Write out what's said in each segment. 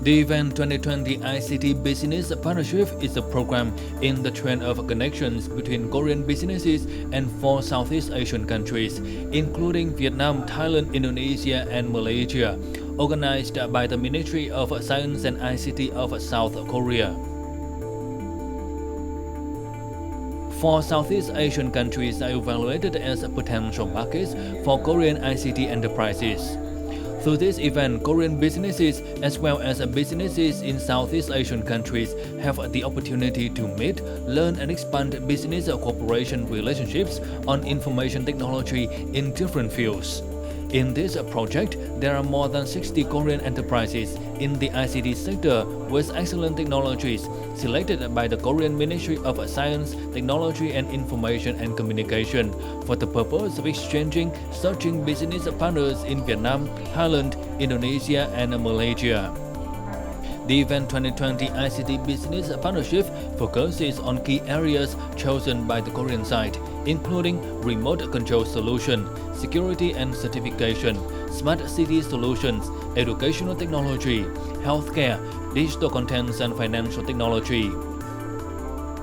The Event 2020 ICT Business Partnership is a program in the trend of connections between Korean businesses and 4 Southeast Asian countries, including Vietnam, Thailand, Indonesia, and Malaysia, organized by the Ministry of Science and ICT of South Korea. 4 Southeast Asian countries are evaluated as potential markets for Korean ICT enterprises. Through this event, Korean businesses as well as businesses in Southeast Asian countries have the opportunity to meet, learn and expand business cooperation relationships on information technology in different fields. In this project, there are more than 60 Korean enterprises in the ICT sector with excellent technologies selected by the Korean Ministry of Science, Technology and Information and Communication for the purpose of exchanging searching business partners in Vietnam, Thailand, Indonesia and Malaysia. The Event 2020 ICT Business Partnership focuses on key areas chosen by the Korean side, including remote control solution, security and certification, smart city solutions, educational technology, healthcare, digital contents and financial technology.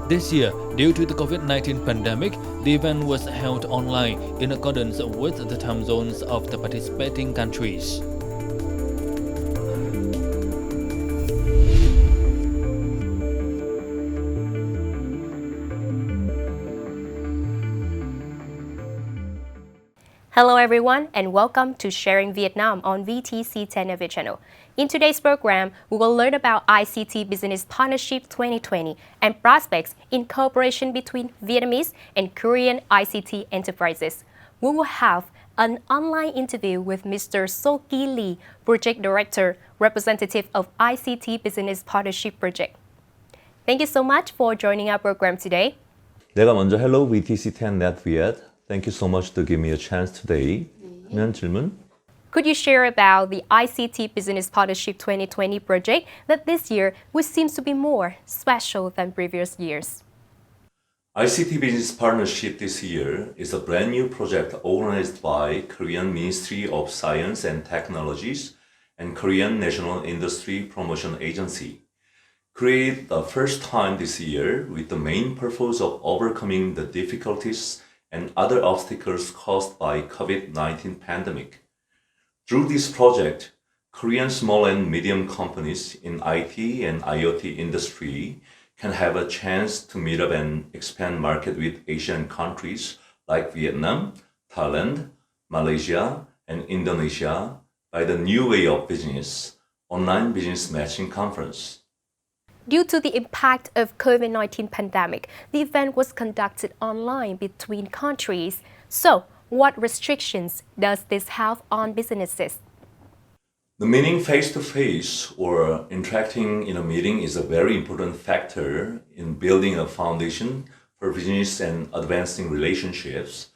This year, due to the COVID-19 pandemic, the event was held online in accordance with the time zones of the participating countries. Hello everyone and welcome to Sharing Vietnam on VTC10 Netviet channel. In today's program, we will learn about ICT Business Partnership 2020 and prospects in cooperation between Vietnamese and Korean ICT enterprises. We will have an online interview with Mr. So-ki Lee, Project Director, representative of ICT Business Partnership Project. Thank you so much for joining our program today. 내가 먼저 Hello VTC10 Netviet. Thank you so much to give me a chance today. 질문? Could you share about the ICT Business Partnership 2020 project that this year which seems to be more special than previous years? ICT Business Partnership this year is a brand new project organized by Korean Ministry of Science and Technologies and Korean National Industry Promotion Agency. Created the first time this year with the main purpose of overcoming the difficulties and other obstacles caused by COVID-19 pandemic. Through this project, Korean small and medium companies in IT and IoT industry can have a chance to meet up and expand market with Asian countries like Vietnam, Thailand, Malaysia, and Indonesia by the new way of business, online business matching conference. Due to the impact of COVID-19 pandemic, the event was conducted online between countries. So, what restrictions does this have on businesses? The meeting face-to-face or interacting in a meeting is a very important factor in building a foundation for business and advancing relationships.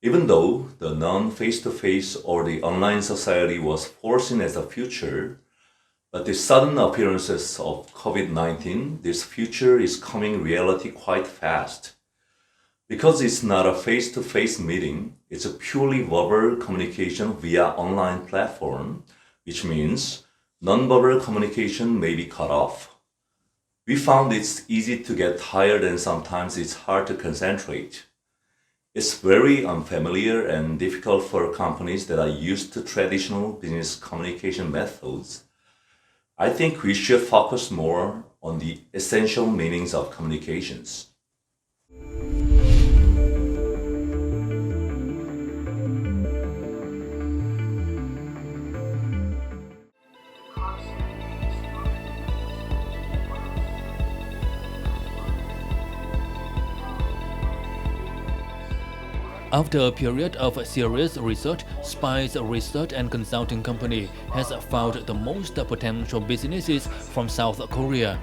Even though the non-face-to-face or the online society was foreseen as a future, but the sudden appearances of COVID-19, this future is coming reality quite fast. Because it's not a face-to-face meeting, it's a purely verbal communication via online platform, which means non-verbal communication may be cut off. We found it's easy to get tired and sometimes it's hard to concentrate. It's very unfamiliar and difficult for companies that are used to traditional business communication methods. I think we should focus more on the essential meanings of communications. After a period of serious research, Spice Research and Consulting Company has found the most potential businesses from South Korea.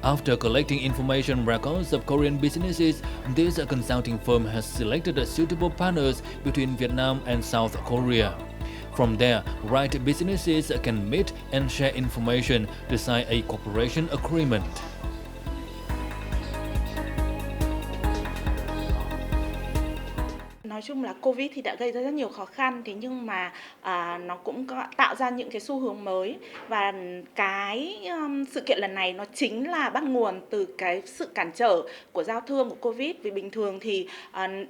After collecting information records of Korean businesses, this consulting firm has selected suitable partners between Vietnam and South Korea. From there, right businesses can meet and share information to sign a cooperation agreement. nói chung là Covid thì đã gây ra rất nhiều khó khăn, thế nhưng mà nó cũng có tạo ra những cái xu hướng mới, và cái sự kiện lần này nó chính là bắt nguồn từ cái sự cản trở của giao thương của Covid. Vì bình thường thì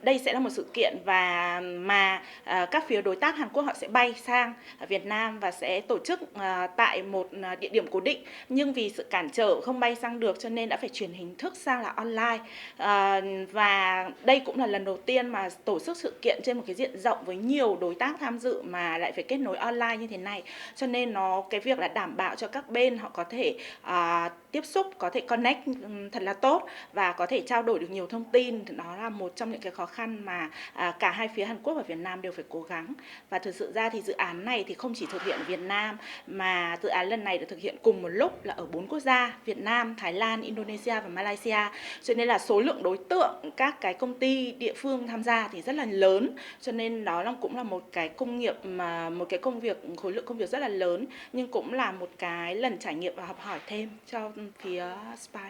đây sẽ là một sự kiện mà các phía đối tác Hàn Quốc họ sẽ bay sang Việt Nam và sẽ tổ chức tại một địa điểm cố định, nhưng vì sự cản trở không bay sang được cho nên đã phải chuyển hình thức sang là online. Và đây cũng là lần đầu tiên mà tổ chức sự kiện trên một cái diện rộng với nhiều đối tác tham dự mà lại phải kết nối online như thế này, cho nên cái việc là đảm bảo cho các bên họ có thể tiếp xúc, có thể connect thật là tốt và có thể trao đổi được nhiều thông tin, đó là một trong những cái khó khăn mà cả hai phía Hàn Quốc và Việt Nam đều phải cố gắng. Và thực sự ra thì dự án này thì không chỉ thực hiện ở Việt Nam, mà dự án lần này được thực hiện cùng một lúc là ở 4 quốc gia: Việt Nam, Thái Lan, Indonesia và Malaysia. Cho nên là số lượng đối tượng các cái công ty địa phương tham gia thì rất là lớn, cho nên đó cũng là một cái công việc, khối lượng công việc rất là lớn, nhưng cũng là một cái lần trải nghiệm và học hỏi thêm cho phía SPY.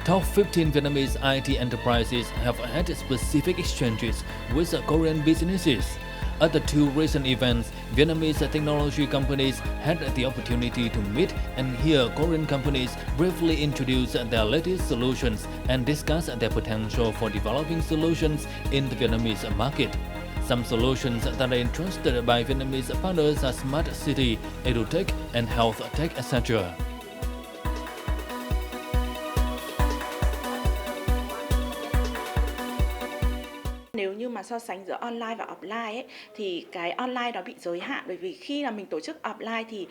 Top 15 Vietnamese IT enterprises have had specific exchanges with Korean businesses. At the two recent events, Vietnamese technology companies had the opportunity to meet and hear Korean companies briefly introduce their latest solutions and discuss their potential for developing solutions in the Vietnamese market. Some solutions that are entrusted by Vietnamese partners are smart city, edutech, and health tech, etc. Nếu như mà so sánh giữa online và offline ấy, thì cái online đó bị giới hạn, bởi vì khi là mình tổ chức offline thì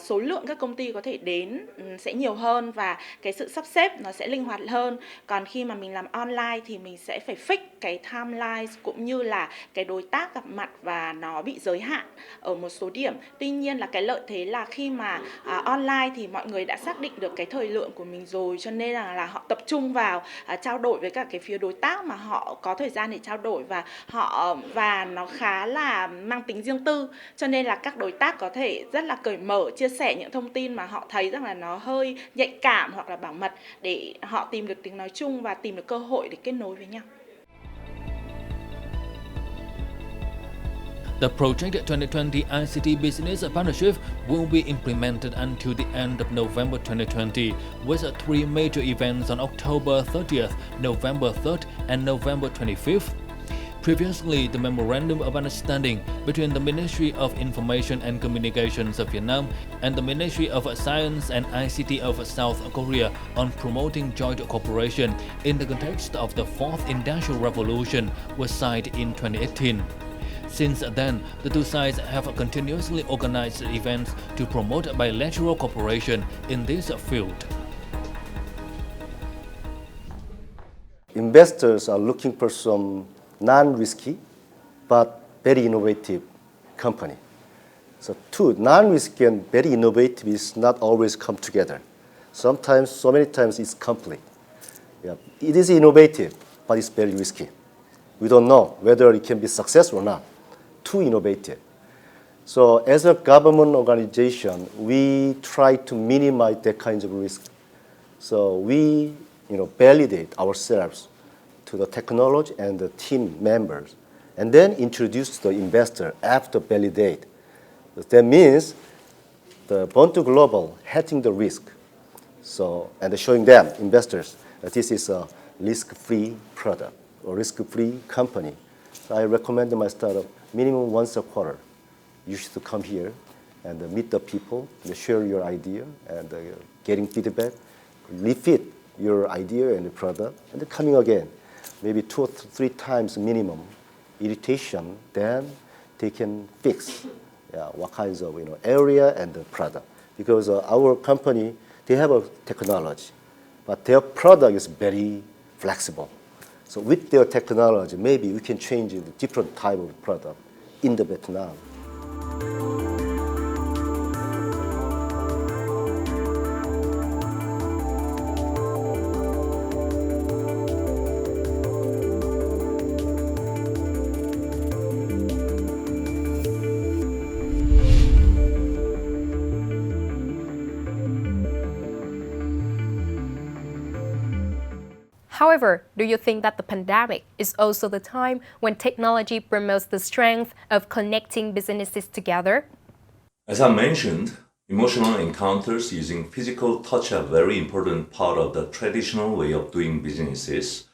số lượng các công ty có thể đến sẽ nhiều hơn và cái sự sắp xếp nó sẽ linh hoạt hơn. Còn khi mà mình làm online thì mình sẽ phải fix cái timeline cũng như là cái đối tác gặp mặt, và nó bị giới hạn ở một số điểm. Tuy nhiên là cái lợi thế là khi mà online thì mọi người đã xác định được cái thời lượng của mình rồi, cho nên là họ tập trung vào trao đổi với cả cái phía đối tác mà họ có thời gian để trao đổi, và nó khá là mang tính riêng tư, cho nên là các đối tác có thể rất là cởi mở chia sẻ những thông tin mà họ thấy rằng là nó hơi nhạy cảm hoặc là bảo mật, để họ tìm được tiếng nói chung và tìm được cơ hội để kết nối với nhau. The Project 2020 ICT Business Partnership will be implemented until the end of November 2020, with 3 major events on October 30th, November 3rd, and November 25th. Previously, the Memorandum of Understanding between the Ministry of Information and Communications of Vietnam and the Ministry of Science and ICT of South Korea on promoting joint cooperation in the context of the Fourth Industrial Revolution was signed in 2018. Since then, the two sides have continuously organized events to promote bilateral cooperation in this field. Investors are looking for some non-risky but very innovative company. So two, non-risky and very innovative is not always come together. Sometimes, so many times it's conflict. Yeah. It is innovative, but it's very risky. We don't know whether it can be successful or not. Too innovative. So as a government organization, we try to minimize that kinds of risk. So we validate ourselves to the technology and the team members, and then introduce the investor after validate. That means the Bontu Global hedging the risk, and showing them, investors, that this is a risk-free product or risk-free company. So I recommend my startup minimum once a quarter. You should come here and meet the people, share your idea, and getting feedback, refit your idea and the product, and then coming again, maybe 2 or 3 times minimum irritation, then they can fix what kinds of area and the product. Because our company, they have a technology, but their product is very flexible. So with their technology, maybe we can change the different type of product in the Vietnam. However, do you think that the pandemic is also the time when technology promotes the strength of connecting businesses together? As I mentioned, emotional encounters using physical touch are a very important part of the traditional way of doing businesses.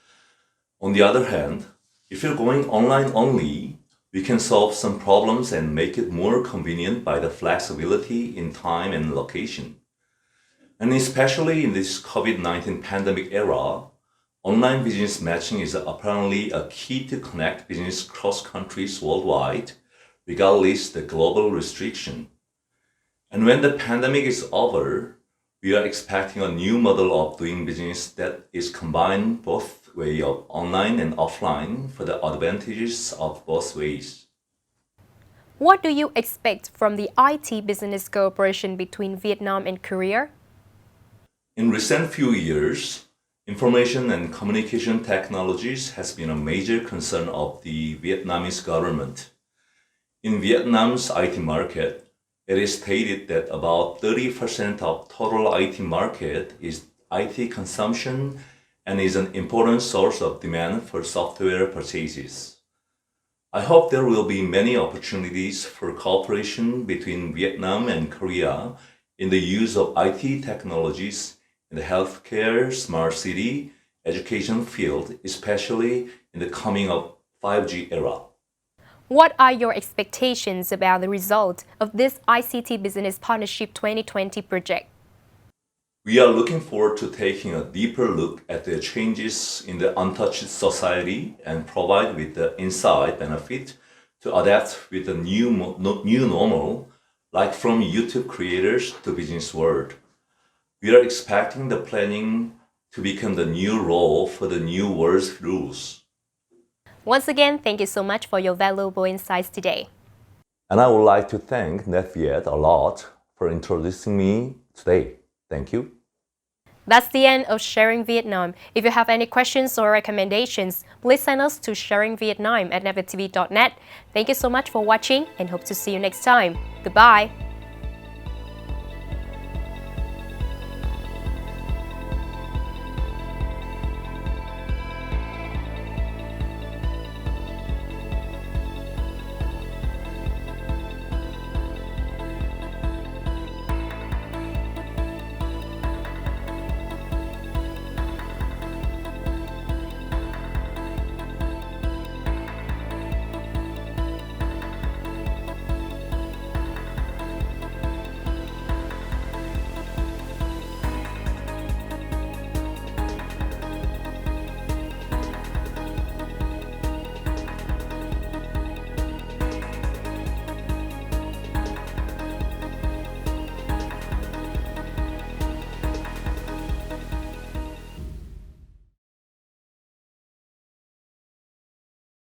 On the other hand, if you're going online only, we can solve some problems and make it more convenient by the flexibility in time and location. And especially in this COVID-19 pandemic era, online business matching is apparently a key to connect business cross countries worldwide, regardless the global restriction. And when the pandemic is over, we are expecting a new model of doing business that is combined both way of online and offline for the advantages of both ways. What do you expect from the IT business cooperation between Vietnam and Korea? In recent few years, information and communication technologies has been a major concern of the Vietnamese government. In Vietnam's IT market, it is stated that about 30% of total IT market is IT consumption and is an important source of demand for software purchases. I hope there will be many opportunities for cooperation between Vietnam and Korea in the use of IT technologies in the healthcare, smart city, education field, especially in the coming of 5G era. What are your expectations about the result of this ICT Business Partnership 2020 project? We are looking forward to taking a deeper look at the changes in the untouched society and provide with the insight benefit to adapt with the new normal, like from YouTube creators to business world. We are expecting the planning to become the new role for the new world's rules. Once again, thank you so much for your valuable insights today. And I would like to thank Netviet a lot for introducing me today. Thank you. That's the end of Sharing Vietnam. If you have any questions or recommendations, please send us to sharingvietnam@netviet.net. Thank you so much for watching and hope to see you next time. Goodbye.